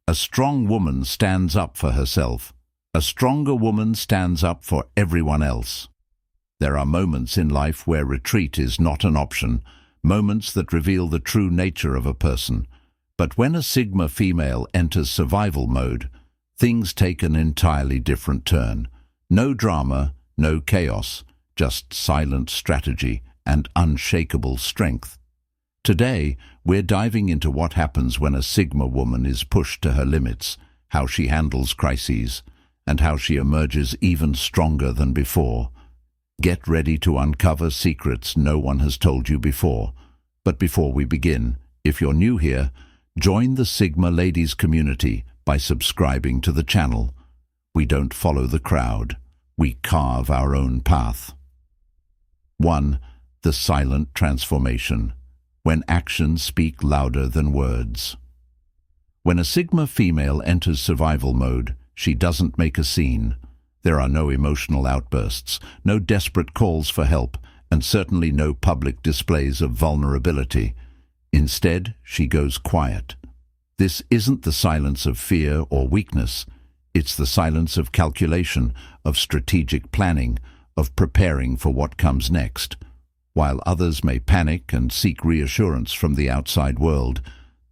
A strong woman stands up for herself. A stronger woman stands up for everyone else. There are moments in life where retreat is not an option, moments that reveal the true nature of a person. But when a Sigma female enters survival mode, things take an entirely different turn. No drama, no chaos, just silent strategy and unshakable strength. Today, we're diving into what happens when a Sigma woman is pushed to her limits, how she handles crises, and how she emerges even stronger than before. Get ready to uncover secrets no one has told you before. But before we begin, if you're new here, join the Sigma Ladies community by subscribing to the channel. We don't follow the crowd. We carve our own path. 1. The silent transformation. When actions speak louder than words. When a Sigma female enters survival mode, she doesn't make a scene. There are no emotional outbursts, no desperate calls for help, and certainly no public displays of vulnerability. Instead, she goes quiet. This isn't the silence of fear or weakness. It's the silence of calculation, of strategic planning, of preparing for what comes next. While others may panic and seek reassurance from the outside world,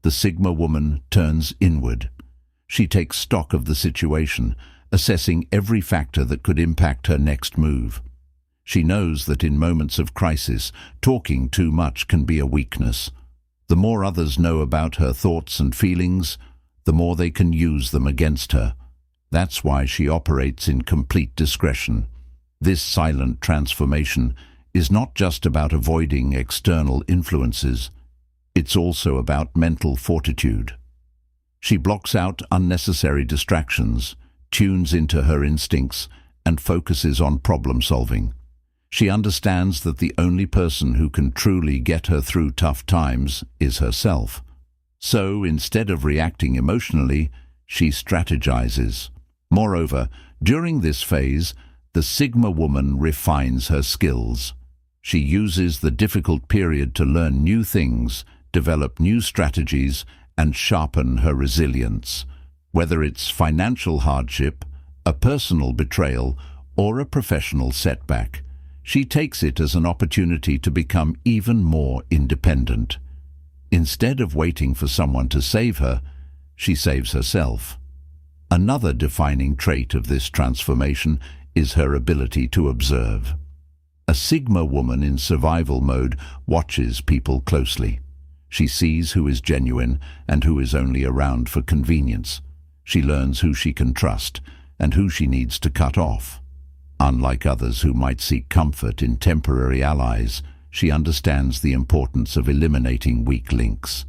the Sigma woman turns inward. She takes stock of the situation, assessing every factor that could impact her next move. She knows that in moments of crisis, talking too much can be a weakness. The more others know about her thoughts and feelings, the more they can use them against her. That's why she operates in complete discretion. This silent transformation is not just about avoiding external influences. It's also about mental fortitude. She blocks out unnecessary distractions, tunes into her instincts, and focuses on problem solving. She understands that the only person who can truly get her through tough times is herself. So, instead of reacting emotionally, she strategizes. Moreover, during this phase, the Sigma woman refines her skills. She uses the difficult period to learn new things, develop new strategies, and sharpen her resilience. Whether it's financial hardship, a personal betrayal, or a professional setback, she takes it as an opportunity to become even more independent. Instead of waiting for someone to save her, she saves herself. Another defining trait of this transformation is her ability to observe. A Sigma woman in survival mode watches people closely. She sees who is genuine and who is only around for convenience. She learns who she can trust and who she needs to cut off. Unlike others who might seek comfort in temporary allies, she understands the importance of eliminating weak links.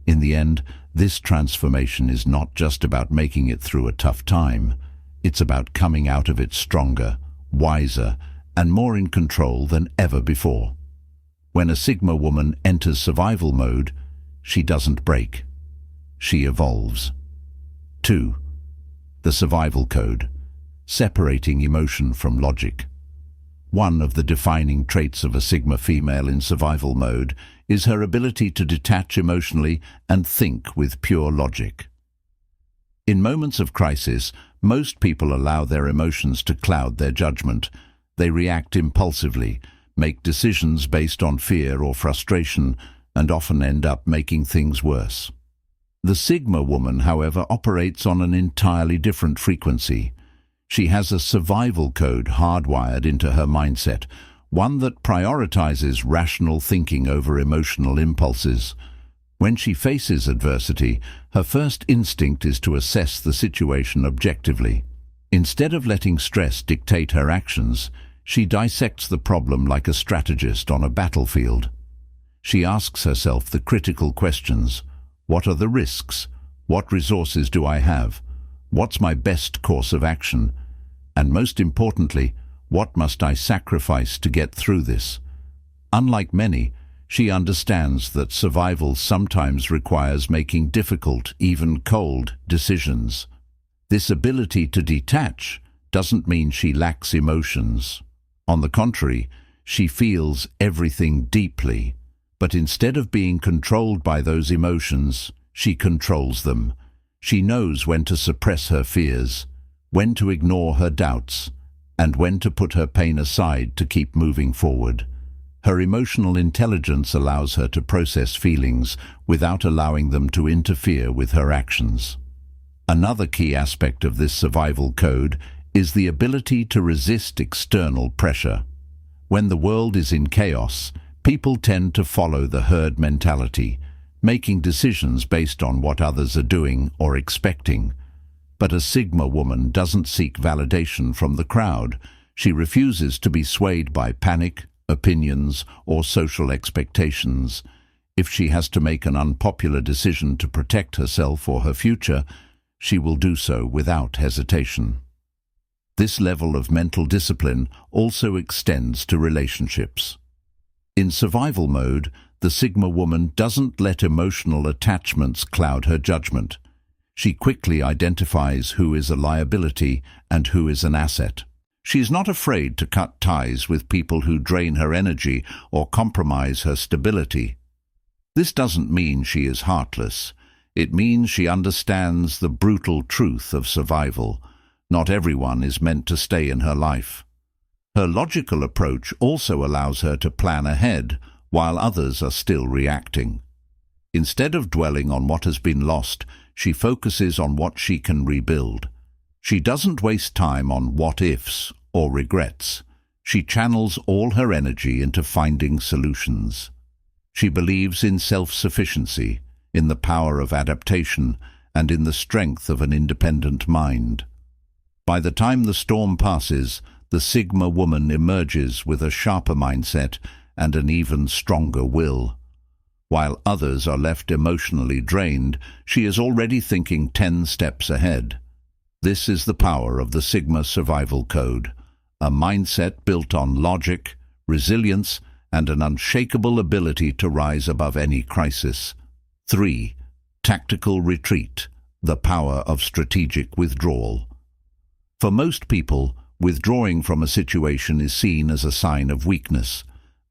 In the end, this transformation is not just about making it through a tough time. It's about coming out of it stronger, wiser, and more in control than ever before. When a Sigma woman enters survival mode, she doesn't break. She evolves. 2. The survival code. Separating emotion from logic. One of the defining traits of a Sigma female in survival mode is her ability to detach emotionally and think with pure logic. In moments of crisis, most people allow their emotions to cloud their judgment. They react impulsively, make decisions based on fear or frustration, and often end up making things worse. The Sigma woman, however, operates on an entirely different frequency. She has a survival code hardwired into her mindset, one that prioritizes rational thinking over emotional impulses. When she faces adversity, her first instinct is to assess the situation objectively. Instead of letting stress dictate her actions, she dissects the problem like a strategist on a battlefield. She asks herself the critical questions. What are the risks? What resources do I have? What's my best course of action? And most importantly, what must I sacrifice to get through this? Unlike many, she understands that survival sometimes requires making difficult, even cold, decisions. This ability to detach doesn't mean she lacks emotions. On the contrary, she feels everything deeply, but instead of being controlled by those emotions, she controls them. She knows when to suppress her fears, when to ignore her doubts, and when to put her pain aside to keep moving forward. Her emotional intelligence allows her to process feelings without allowing them to interfere with her actions. Another key aspect of this survival code is the ability to resist external pressure. When the world is in chaos, people tend to follow the herd mentality, making decisions based on what others are doing or expecting. But a Sigma woman doesn't seek validation from the crowd. She refuses to be swayed by panic, opinions, or social expectations. If she has to make an unpopular decision to protect herself or her future, she will do so without hesitation. This level of mental discipline also extends to relationships. In survival mode, the Sigma woman doesn't let emotional attachments cloud her judgment. She quickly identifies who is a liability and who is an asset. She is not afraid to cut ties with people who drain her energy or compromise her stability. This doesn't mean she is heartless. It means she understands the brutal truth of survival. Not everyone is meant to stay in her life. Her logical approach also allows her to plan ahead, while others are still reacting. Instead of dwelling on what has been lost, she focuses on what she can rebuild. She doesn't waste time on what-ifs or regrets. She channels all her energy into finding solutions. She believes in self-sufficiency, in the power of adaptation, and in the strength of an independent mind. By the time the storm passes, the Sigma woman emerges with a sharper mindset and an even stronger will. While others are left emotionally drained, she is already thinking 10 steps ahead. This is the power of the Sigma Survival Code, a mindset built on logic, resilience, and an unshakable ability to rise above any crisis. 3. Tactical retreat, the power of strategic withdrawal. For most people, withdrawing from a situation is seen as a sign of weakness.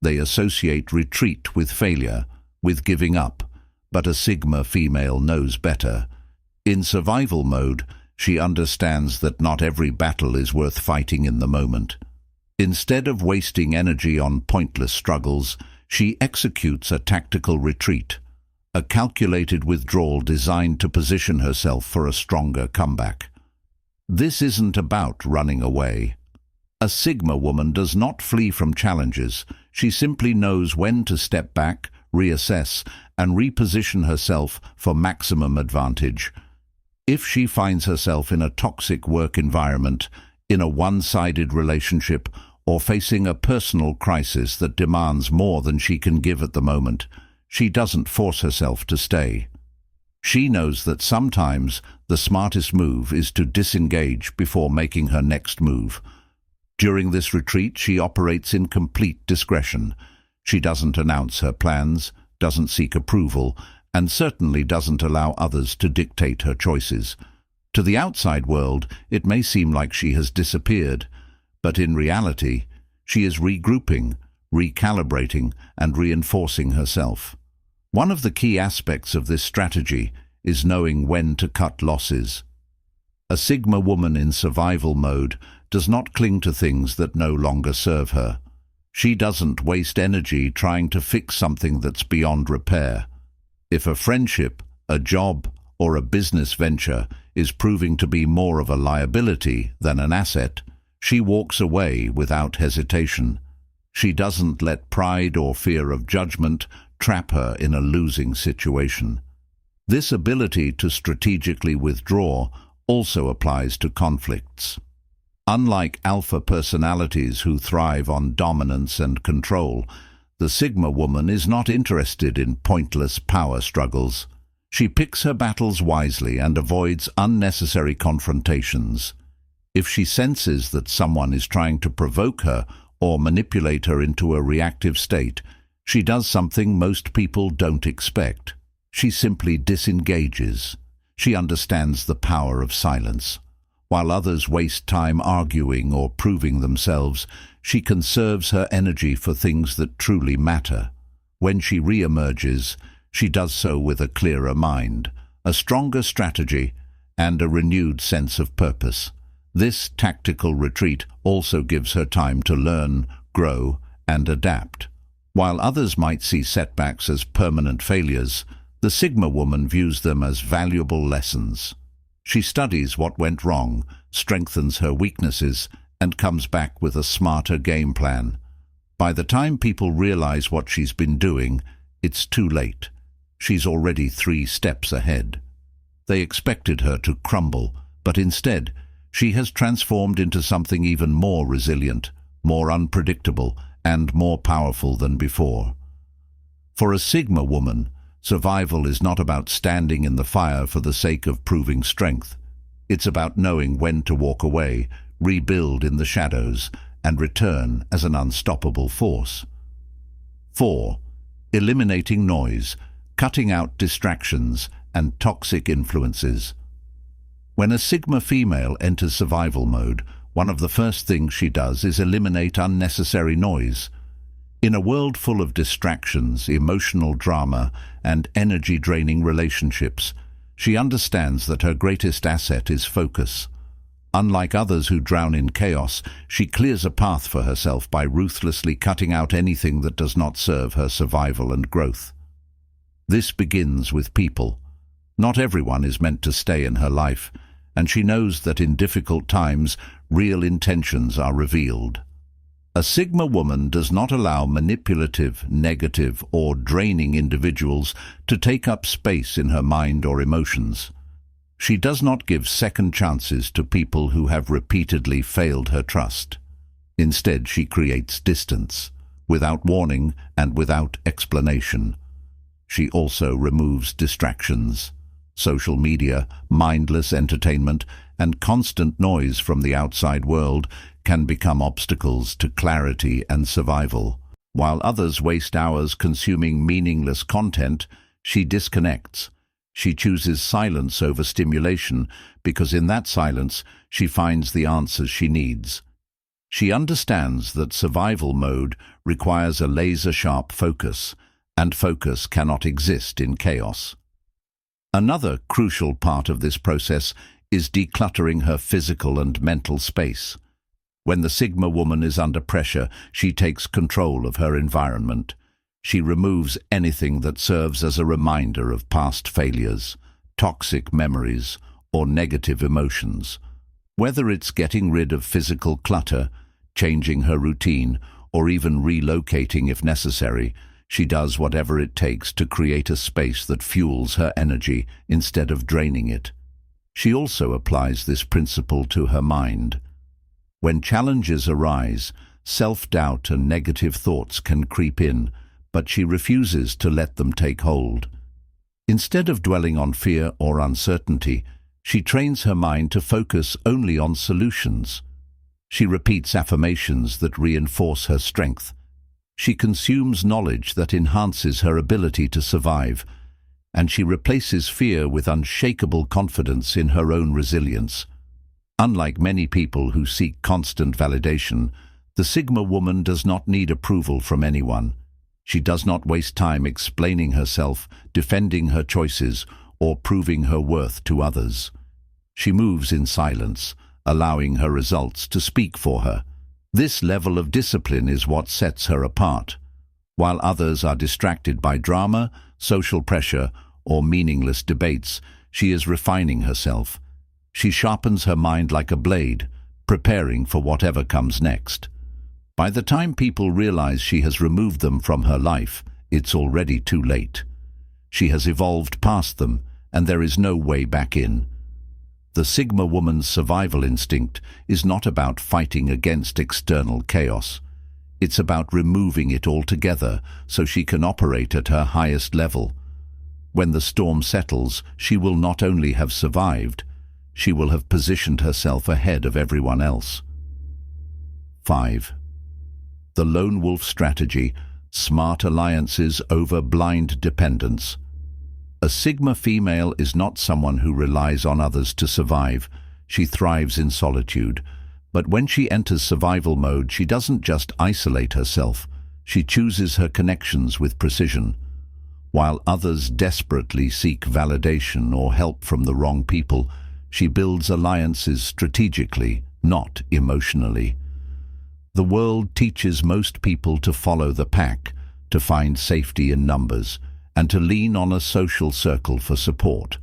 They associate retreat with failure, with giving up, but a Sigma female knows better. In survival mode, she understands that not every battle is worth fighting in the moment. Instead of wasting energy on pointless struggles, she executes a tactical retreat, a calculated withdrawal designed to position herself for a stronger comeback. This isn't about running away. A Sigma woman does not flee from challenges. She simply knows when to step back, reassess, and reposition herself for maximum advantage. If she finds herself in a toxic work environment, in a one-sided relationship, or facing a personal crisis that demands more than she can give at the moment, she doesn't force herself to stay. She knows that sometimes the smartest move is to disengage before making her next move. During this retreat, she operates in complete discretion. She doesn't announce her plans, doesn't seek approval, and certainly doesn't allow others to dictate her choices. To the outside world, it may seem like she has disappeared, but in reality, she is regrouping, recalibrating, and reinforcing herself. One of the key aspects of this strategy is knowing when to cut losses. A Sigma woman in survival mode does not cling to things that no longer serve her. She doesn't waste energy trying to fix something that's beyond repair. If a friendship, a job, or a business venture is proving to be more of a liability than an asset, she walks away without hesitation. She doesn't let pride or fear of judgment trap her in a losing situation. This ability to strategically withdraw also applies to conflicts. Unlike alpha personalities who thrive on dominance and control, the Sigma woman is not interested in pointless power struggles. She picks her battles wisely and avoids unnecessary confrontations. If she senses that someone is trying to provoke her or manipulate her into a reactive state, she does something most people don't expect. She simply disengages. She understands the power of silence. While others waste time arguing or proving themselves, she conserves her energy for things that truly matter. When she re-emerges, she does so with a clearer mind, a stronger strategy, and a renewed sense of purpose. This tactical retreat also gives her time to learn, grow, and adapt. While others might see setbacks as permanent failures, the Sigma woman views them as valuable lessons. She studies what went wrong, strengthens her weaknesses, and comes back with a smarter game plan. By the time people realize what she's been doing, it's too late. She's already 3 steps ahead. They expected her to crumble, but instead, she has transformed into something even more resilient, more unpredictable, and more powerful than before. For a Sigma woman, survival is not about standing in the fire for the sake of proving strength. It's about knowing when to walk away, rebuild in the shadows, and return as an unstoppable force. 4. Eliminating noise, cutting out distractions and toxic influences. When a Sigma female enters survival mode, one of the first things she does is eliminate unnecessary noise. In a world full of distractions, emotional drama, and energy-draining relationships, she understands that her greatest asset is focus. Unlike others who drown in chaos, she clears a path for herself by ruthlessly cutting out anything that does not serve her survival and growth. This begins with people. Not everyone is meant to stay in her life, and she knows that in difficult times, real intentions are revealed. A Sigma woman does not allow manipulative, negative, or draining individuals to take up space in her mind or emotions. She does not give second chances to people who have repeatedly failed her trust. Instead, she creates distance, without warning and without explanation. She also removes distractions. Social media, mindless entertainment, and constant noise from the outside world can become obstacles to clarity and survival. While others waste hours consuming meaningless content, she disconnects. She chooses silence over stimulation because in that silence she finds the answers she needs. She understands that survival mode requires a laser-sharp focus, and focus cannot exist in chaos. Another crucial part of this process is decluttering her physical and mental space. When the Sigma woman is under pressure, she takes control of her environment. She removes anything that serves as a reminder of past failures, toxic memories, or negative emotions. Whether it's getting rid of physical clutter, changing her routine, or even relocating if necessary, she does whatever it takes to create a space that fuels her energy instead of draining it. She also applies this principle to her mind. When challenges arise, self-doubt and negative thoughts can creep in, but she refuses to let them take hold. Instead of dwelling on fear or uncertainty, she trains her mind to focus only on solutions. She repeats affirmations that reinforce her strength. She consumes knowledge that enhances her ability to survive, and she replaces fear with unshakable confidence in her own resilience. Unlike many people who seek constant validation, the Sigma woman does not need approval from anyone. She does not waste time explaining herself, defending her choices, or proving her worth to others. She moves in silence, allowing her results to speak for her. This level of discipline is what sets her apart. While others are distracted by drama, social pressure, or meaningless debates, she is refining herself. She sharpens her mind like a blade, preparing for whatever comes next. By the time people realize she has removed them from her life, it's already too late. She has evolved past them, and there is no way back in. The Sigma woman's survival instinct is not about fighting against external chaos. It's about removing it altogether so she can operate at her highest level. When the storm settles, she will not only have survived, she will have positioned herself ahead of everyone else. 5. The lone wolf strategy, smart alliances over blind dependence. A Sigma female is not someone who relies on others to survive. She thrives in solitude. But when she enters survival mode, she doesn't just isolate herself. She chooses her connections with precision. While others desperately seek validation or help from the wrong people, she builds alliances strategically, not emotionally. The world teaches most people to follow the pack, to find safety in numbers, and to lean on a social circle for support.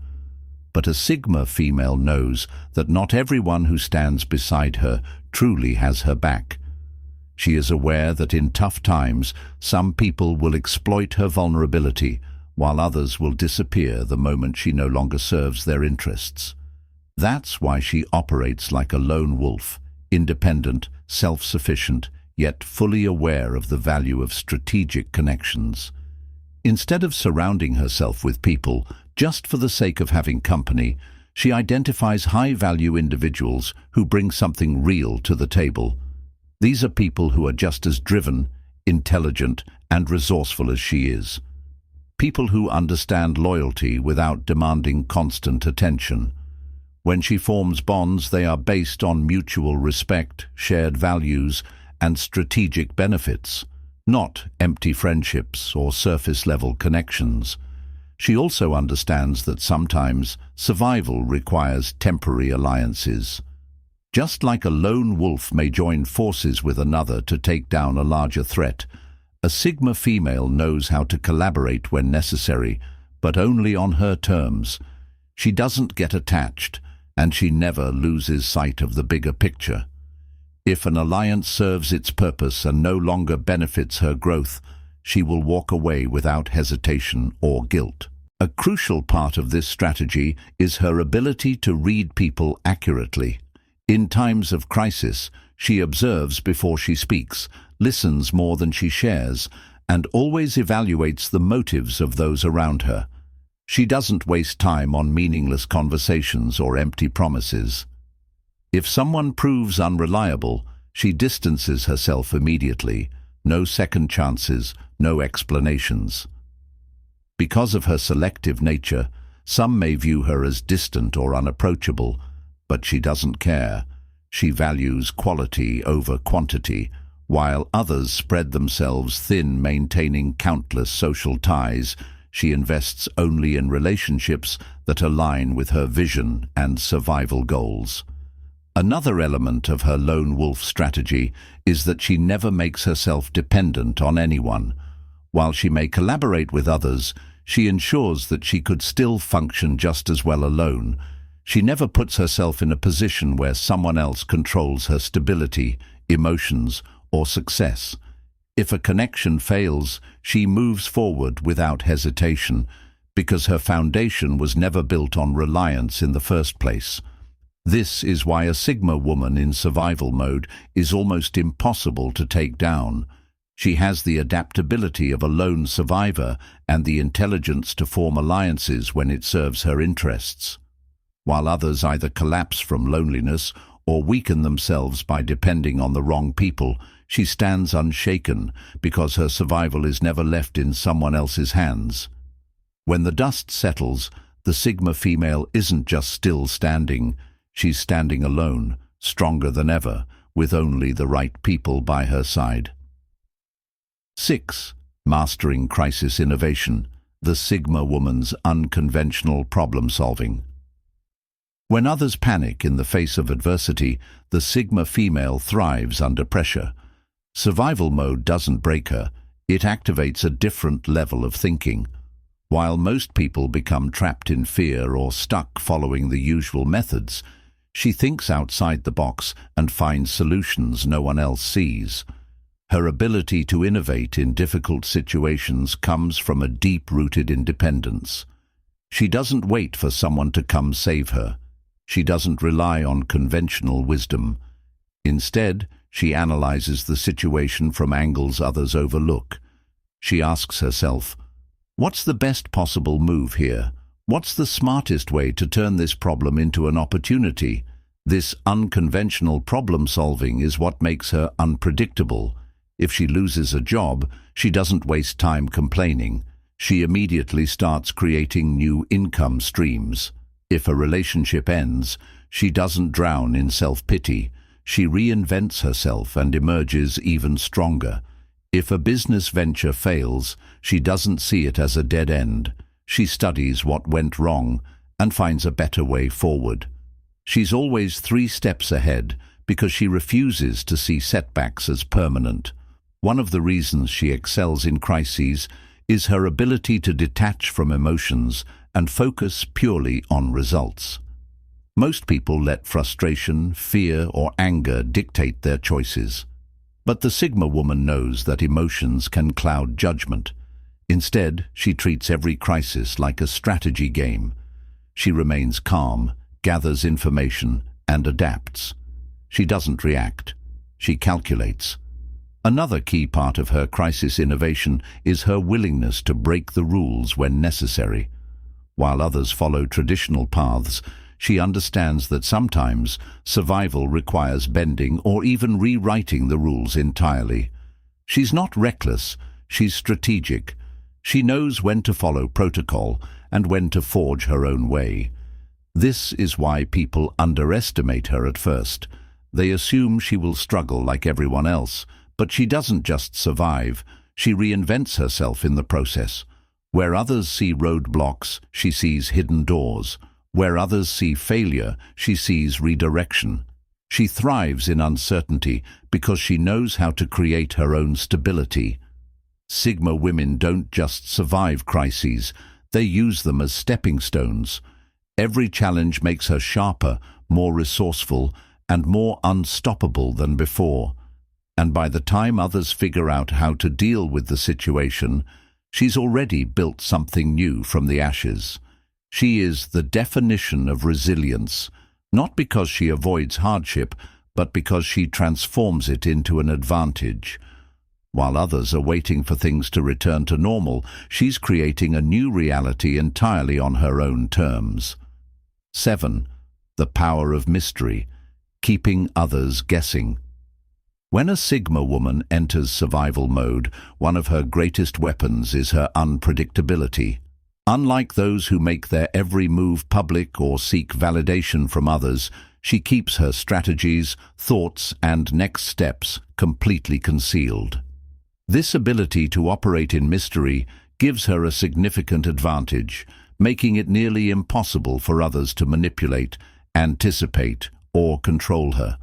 But a Sigma female knows that not everyone who stands beside her truly has her back. She is aware that in tough times, some people will exploit her vulnerability, while others will disappear the moment she no longer serves their interests. That's why she operates like a lone wolf, independent, self-sufficient, yet fully aware of the value of strategic connections. Instead of surrounding herself with people just for the sake of having company, she identifies high-value individuals who bring something real to the table. These are people who are just as driven, intelligent, and resourceful as she is. People who understand loyalty without demanding constant attention. When she forms bonds, they are based on mutual respect, shared values, and strategic benefits, not empty friendships or surface-level connections. She also understands that sometimes survival requires temporary alliances. Just like a lone wolf may join forces with another to take down a larger threat, a Sigma female knows how to collaborate when necessary, but only on her terms. She doesn't get attached, and she never loses sight of the bigger picture. If an alliance serves its purpose and no longer benefits her growth, she will walk away without hesitation or guilt. A crucial part of this strategy is her ability to read people accurately. In times of crisis, she observes before she speaks, listens more than she shares, and always evaluates the motives of those around her. She doesn't waste time on meaningless conversations or empty promises. If someone proves unreliable, she distances herself immediately. No second chances, no explanations. Because of her selective nature, some may view her as distant or unapproachable, but she doesn't care. She values quality over quantity, while others spread themselves thin, maintaining countless social ties. She invests only in relationships that align with her vision and survival goals. Another element of her lone wolf strategy is that she never makes herself dependent on anyone. While she may collaborate with others, she ensures that she could still function just as well alone. She never puts herself in a position where someone else controls her stability, emotions, or success. If a connection fails, she moves forward without hesitation, because her foundation was never built on reliance in the first place. This is why a Sigma woman in survival mode is almost impossible to take down. She has the adaptability of a lone survivor and the intelligence to form alliances when it serves her interests. While others either collapse from loneliness or weaken themselves by depending on the wrong people, she stands unshaken because her survival is never left in someone else's hands. When the dust settles, the Sigma female isn't just still standing. She's standing alone, stronger than ever, with only the right people by her side. 6. Mastering crisis innovation, the Sigma woman's unconventional problem solving. When others panic in the face of adversity, the Sigma female thrives under pressure. Survival mode doesn't break her, it activates a different level of thinking. While most people become trapped in fear or stuck following the usual methods, she thinks outside the box and finds solutions no one else sees. Her ability to innovate in difficult situations comes from a deep-rooted independence. She doesn't wait for someone to come save her. She doesn't rely on conventional wisdom. Instead, she analyzes the situation from angles others overlook. She asks herself, what's the best possible move here? What's the smartest way to turn this problem into an opportunity? This unconventional problem solving is what makes her unpredictable. If she loses a job, she doesn't waste time complaining. She immediately starts creating new income streams. If a relationship ends, she doesn't drown in self-pity. She reinvents herself and emerges even stronger. If a business venture fails, she doesn't see it as a dead end. She studies what went wrong and finds a better way forward. She's always 3 steps ahead because she refuses to see setbacks as permanent. One of the reasons she excels in crises is her ability to detach from emotions and focus purely on results. Most people let frustration, fear, or anger dictate their choices. But the Sigma woman knows that emotions can cloud judgment. Instead, she treats every crisis like a strategy game. She remains calm, gathers information, and adapts. She doesn't react. She calculates. Another key part of her crisis innovation is her willingness to break the rules when necessary. While others follow traditional paths, she understands that sometimes survival requires bending or even rewriting the rules entirely. She's not reckless, she's strategic. She knows when to follow protocol and when to forge her own way. This is why people underestimate her at first. They assume she will struggle like everyone else, but she doesn't just survive, she reinvents herself in the process. Where others see roadblocks, she sees hidden doors. Where others see failure, she sees redirection. She thrives in uncertainty because she knows how to create her own stability. Sigma women don't just survive crises, they use them as stepping stones. Every challenge makes her sharper, more resourceful, and more unstoppable than before. And by the time others figure out how to deal with the situation, she's already built something new from the ashes. She is the definition of resilience, not because she avoids hardship, but because she transforms it into an advantage. While others are waiting for things to return to normal, she's creating a new reality entirely on her own terms. 7. The power of mystery, keeping others guessing. When a Sigma woman enters survival mode, one of her greatest weapons is her unpredictability. Unlike those who make their every move public or seek validation from others, she keeps her strategies, thoughts, and next steps completely concealed. This ability to operate in mystery gives her a significant advantage, making it nearly impossible for others to manipulate, anticipate, or control her.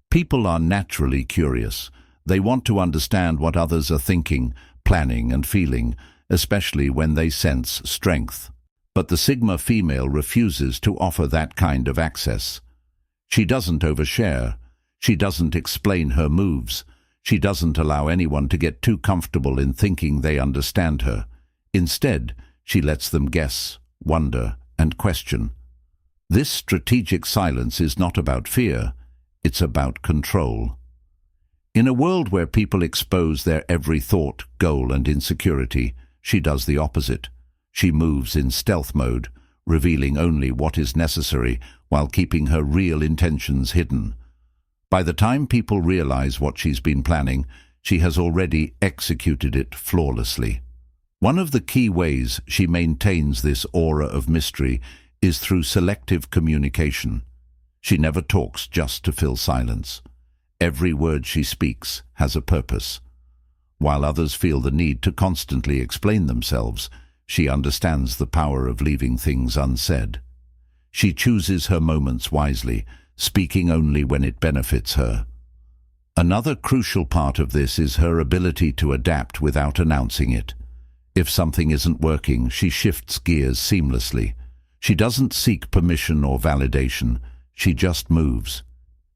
People are naturally curious. They want to understand what others are thinking, planning, and feeling, especially when they sense strength. But the Sigma female refuses to offer that kind of access. She doesn't overshare. She doesn't explain her moves. She doesn't allow anyone to get too comfortable in thinking they understand her. Instead, she lets them guess, wonder, and question. This strategic silence is not about fear. It's about control. In a world where people expose their every thought, goal, and insecurity, she does the opposite. She moves in stealth mode, revealing only what is necessary while keeping her real intentions hidden. By the time people realize what she's been planning, she has already executed it flawlessly. One of the key ways she maintains this aura of mystery is through selective communication. She never talks just to fill silence. Every word she speaks has a purpose. While others feel the need to constantly explain themselves, she understands the power of leaving things unsaid. She chooses her moments wisely, speaking only when it benefits her. Another crucial part of this is her ability to adapt without announcing it. If something isn't working, she shifts gears seamlessly. She doesn't seek permission or validation. She just moves.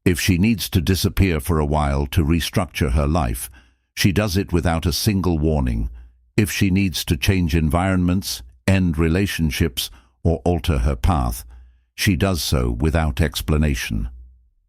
If she needs to disappear for a while to restructure her life, she does it without a single warning. If she needs to change environments, end relationships, or alter her path, she does so without explanation.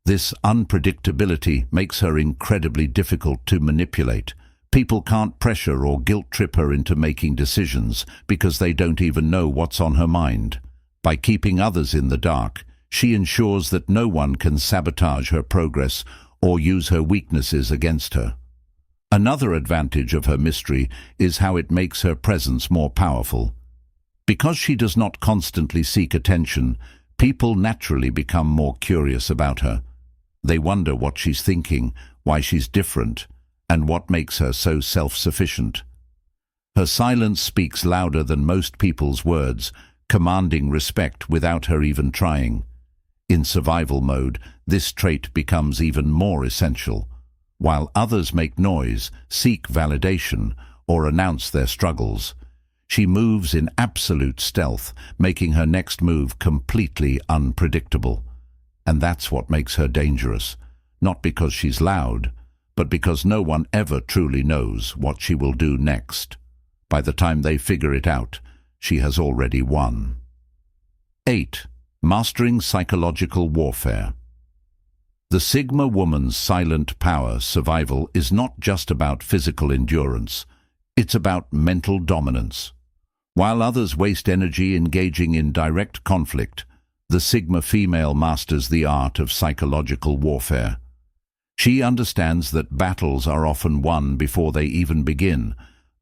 This unpredictability makes her incredibly difficult to manipulate. People can't pressure or guilt-trip her into making decisions because they don't even know what's on her mind. By keeping others in the dark, she ensures that no one can sabotage her progress or use her weaknesses against her. Another advantage of her mystery is how it makes her presence more powerful. Because she does not constantly seek attention, people naturally become more curious about her. They wonder what she's thinking, why she's different, and what makes her so self-sufficient. Her silence speaks louder than most people's words, commanding respect without her even trying. In survival mode, this trait becomes even more essential. While others make noise, seek validation, or announce their struggles, she moves in absolute stealth, making her next move completely unpredictable. And that's what makes her dangerous, not because she's loud, but because no one ever truly knows what she will do next. By the time they figure it out, she has already won. 8. Mastering psychological warfare. The Sigma woman's silent power survival is not just about physical endurance, it's about mental dominance. While others waste energy engaging in direct conflict, the Sigma female masters the art of psychological warfare. She understands that battles are often won before they even begin,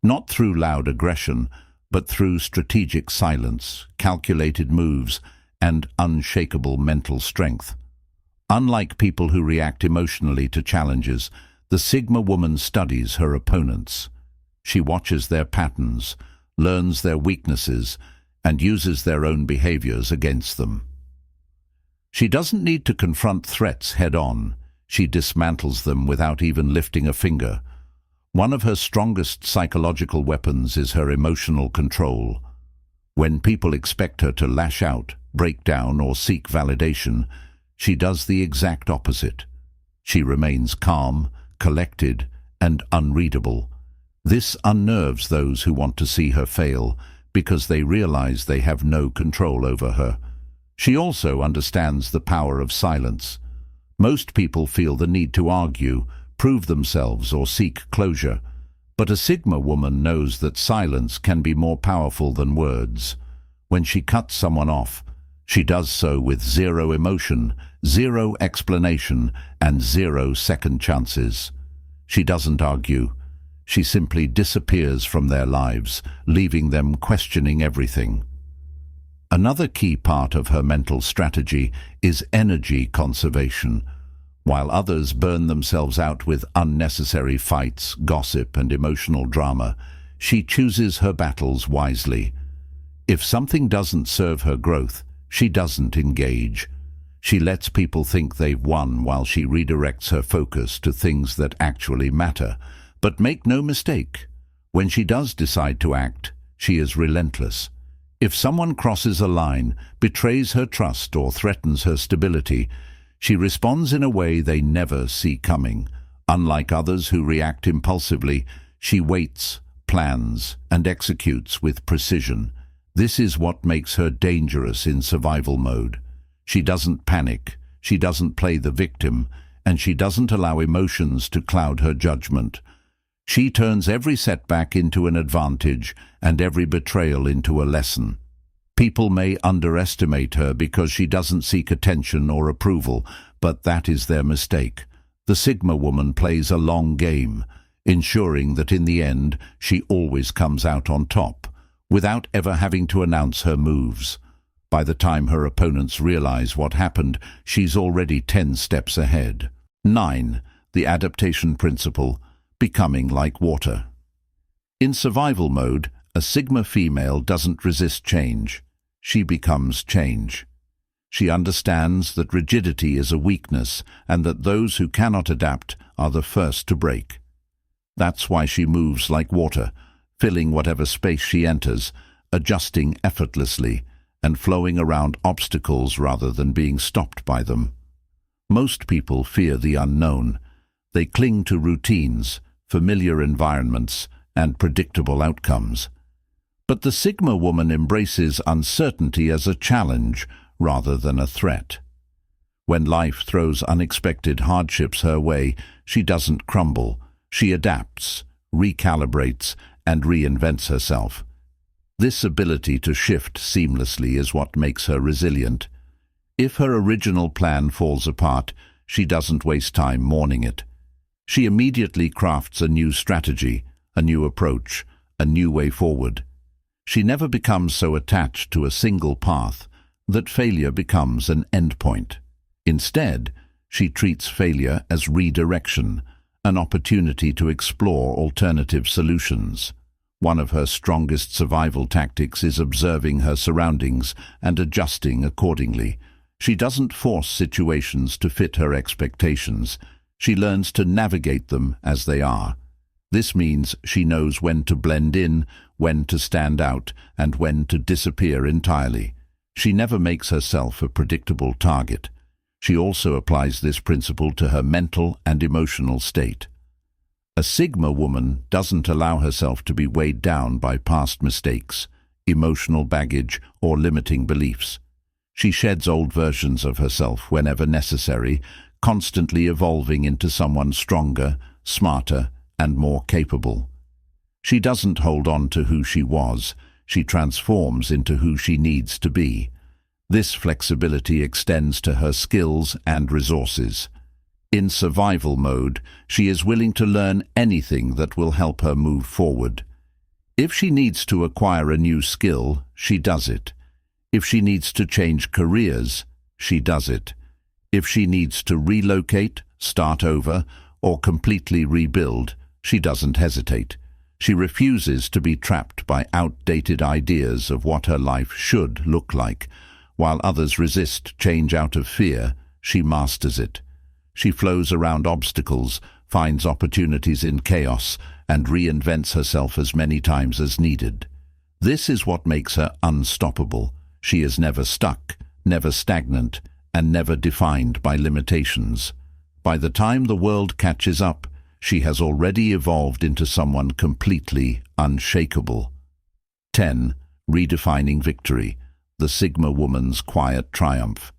not through loud aggression, but through strategic silence, calculated moves, and unshakable mental strength. Unlike people who react emotionally to challenges, the Sigma woman studies her opponents. She watches their patterns, learns their weaknesses, and uses their own behaviors against them. She doesn't need to confront threats head-on. She dismantles them without even lifting a finger. One of her strongest psychological weapons is her emotional control. When people expect her to lash out, break down, or seek validation, she does the exact opposite. She remains calm, collected, and unreadable. This unnerves those who want to see her fail because they realize they have no control over her. She also understands the power of silence. Most people feel the need to argue, prove themselves, or seek closure. But a Sigma woman knows that silence can be more powerful than words. When she cuts someone off, she does so with zero emotion, zero explanation, and 0 second chances. She doesn't argue. She simply disappears from their lives, leaving them questioning everything. Another key part of her mental strategy is energy conservation. While others burn themselves out with unnecessary fights, gossip, and emotional drama, she chooses her battles wisely. If something doesn't serve her growth, she doesn't engage. She lets people think they've won while she redirects her focus to things that actually matter. But make no mistake, when she does decide to act, she is relentless. If someone crosses a line, betrays her trust, or threatens her stability, she responds in a way they never see coming. Unlike others who react impulsively, she waits, plans, and executes with precision. This is what makes her dangerous in survival mode. She doesn't panic, she doesn't play the victim, and she doesn't allow emotions to cloud her judgment. She turns every setback into an advantage and every betrayal into a lesson. People may underestimate her because she doesn't seek attention or approval, but that is their mistake. The Sigma woman plays a long game, ensuring that in the end she always comes out on top, without ever having to announce her moves. By the time her opponents realize what happened, she's already 10 steps ahead. 9. The adaptation principle. Becoming like water. In survival mode, a Sigma female doesn't resist change. She becomes change. She understands that rigidity is a weakness and that those who cannot adapt are the first to break. That's why she moves like water, filling whatever space she enters, adjusting effortlessly, and flowing around obstacles rather than being stopped by them. Most people fear the unknown. They cling to routines, familiar environments, and predictable outcomes. But the Sigma woman embraces uncertainty as a challenge rather than a threat. When life throws unexpected hardships her way, she doesn't crumble. She adapts, recalibrates, and reinvents herself. This ability to shift seamlessly is what makes her resilient. If her original plan falls apart, she doesn't waste time mourning it. She immediately crafts a new strategy, a new approach, a new way forward. She never becomes so attached to a single path that failure becomes an endpoint. Instead, she treats failure as redirection, an opportunity to explore alternative solutions. One of her strongest survival tactics is observing her surroundings and adjusting accordingly. She doesn't force situations to fit her expectations. She learns to navigate them as they are. This means she knows when to blend in, when to stand out, and when to disappear entirely. She never makes herself a predictable target. She also applies this principle to her mental and emotional state. A Sigma woman doesn't allow herself to be weighed down by past mistakes, emotional baggage, or limiting beliefs. She sheds old versions of herself whenever necessary, constantly evolving into someone stronger, smarter, and more capable. She doesn't hold on to who she was. She transforms into who she needs to be. This flexibility extends to her skills and resources. In survival mode, she is willing to learn anything that will help her move forward. If she needs to acquire a new skill, she does it. If she needs to change careers, she does it. If she needs to relocate, start over, or completely rebuild, she doesn't hesitate. She refuses to be trapped by outdated ideas of what her life should look like. While others resist change out of fear, she masters it. She flows around obstacles, finds opportunities in chaos, and reinvents herself as many times as needed. This is what makes her unstoppable. She is never stuck, never stagnant, and never defined by limitations. By the time the world catches up, she has already evolved into someone completely unshakable. 10. Redefining victory. The Sigma woman's quiet triumph.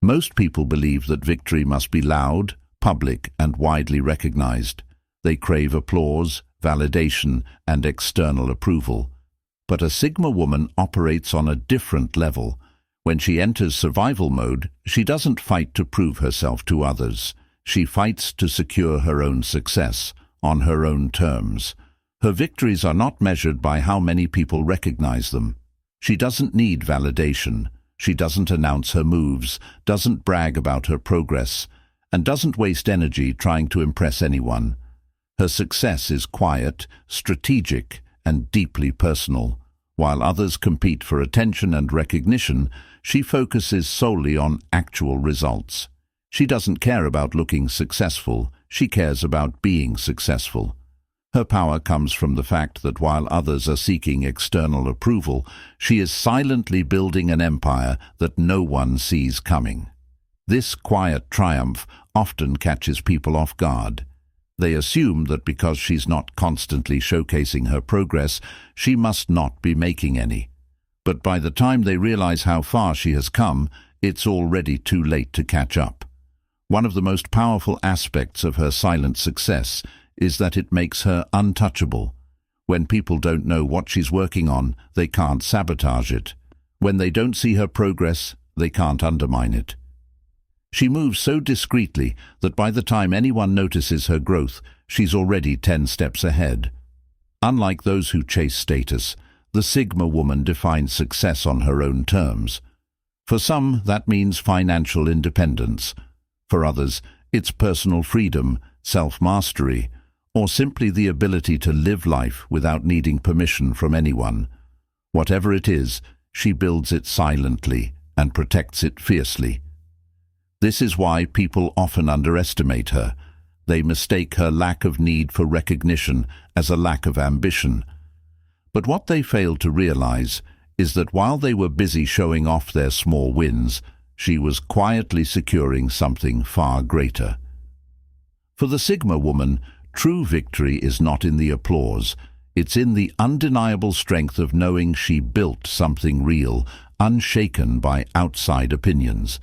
Most people believe that victory must be loud, public, and widely recognized. They crave applause, validation, and external approval. But a Sigma woman operates on a different level. When she enters survival mode, she doesn't fight to prove herself to others. She fights to secure her own success, on her own terms. Her victories are not measured by how many people recognize them. She doesn't need validation. She doesn't announce her moves, doesn't brag about her progress, and doesn't waste energy trying to impress anyone. Her success is quiet, strategic, and deeply personal. While others compete for attention and recognition, she focuses solely on actual results. She doesn't care about looking successful, she cares about being successful. Her power comes from the fact that while others are seeking external approval, she is silently building an empire that no one sees coming. This quiet triumph often catches people off guard. They assume that because she's not constantly showcasing her progress, she must not be making any. But by the time they realize how far she has come, it's already too late to catch up. One of the most powerful aspects of her silent success is that it makes her untouchable. When people don't know what she's working on, they can't sabotage it. When they don't see her progress, they can't undermine it. She moves so discreetly that by the time anyone notices her growth, she's already 10 steps ahead. Unlike those who chase status, the Sigma woman defines success on her own terms. For some, that means financial independence. For others, it's personal freedom, self-mastery, or simply the ability to live life without needing permission from anyone. Whatever it is, she builds it silently and protects it fiercely. This is why people often underestimate her. They mistake her lack of need for recognition as a lack of ambition. But what they fail to realize is that while they were busy showing off their small wins, she was quietly securing something far greater. For the Sigma woman, true victory is not in the applause. It's in the undeniable strength of knowing she built something real, unshaken by outside opinions.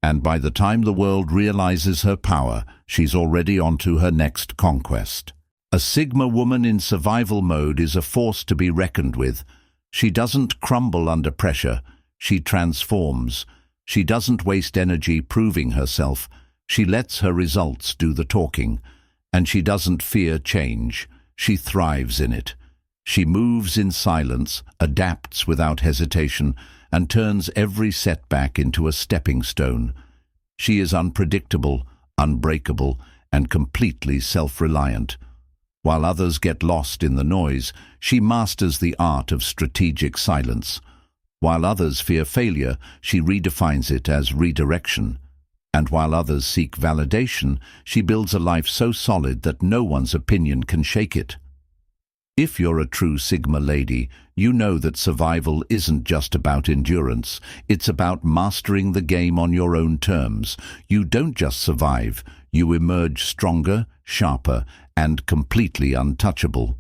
And by the time the world realizes her power, she's already onto her next conquest. A Sigma woman in survival mode is a force to be reckoned with. She doesn't crumble under pressure. She transforms. She doesn't waste energy proving herself. She lets her results do the talking. And she doesn't fear change. She thrives in it. She moves in silence, adapts without hesitation, and turns every setback into a stepping stone. She is unpredictable, unbreakable, and completely self-reliant. While others get lost in the noise, she masters the art of strategic silence. While others fear failure, she redefines it as redirection. And while others seek validation, she builds a life so solid that no one's opinion can shake it. If you're a true Sigma lady, you know that survival isn't just about endurance. It's about mastering the game on your own terms. You don't just survive, you emerge stronger, sharper, and completely untouchable.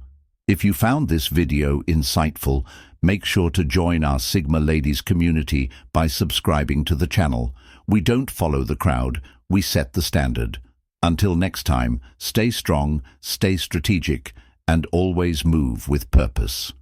If you found this video insightful, make sure to join our Sigma Ladies community by subscribing to the channel. We don't follow the crowd, we set the standard. Until next time, stay strong, stay strategic, and always move with purpose.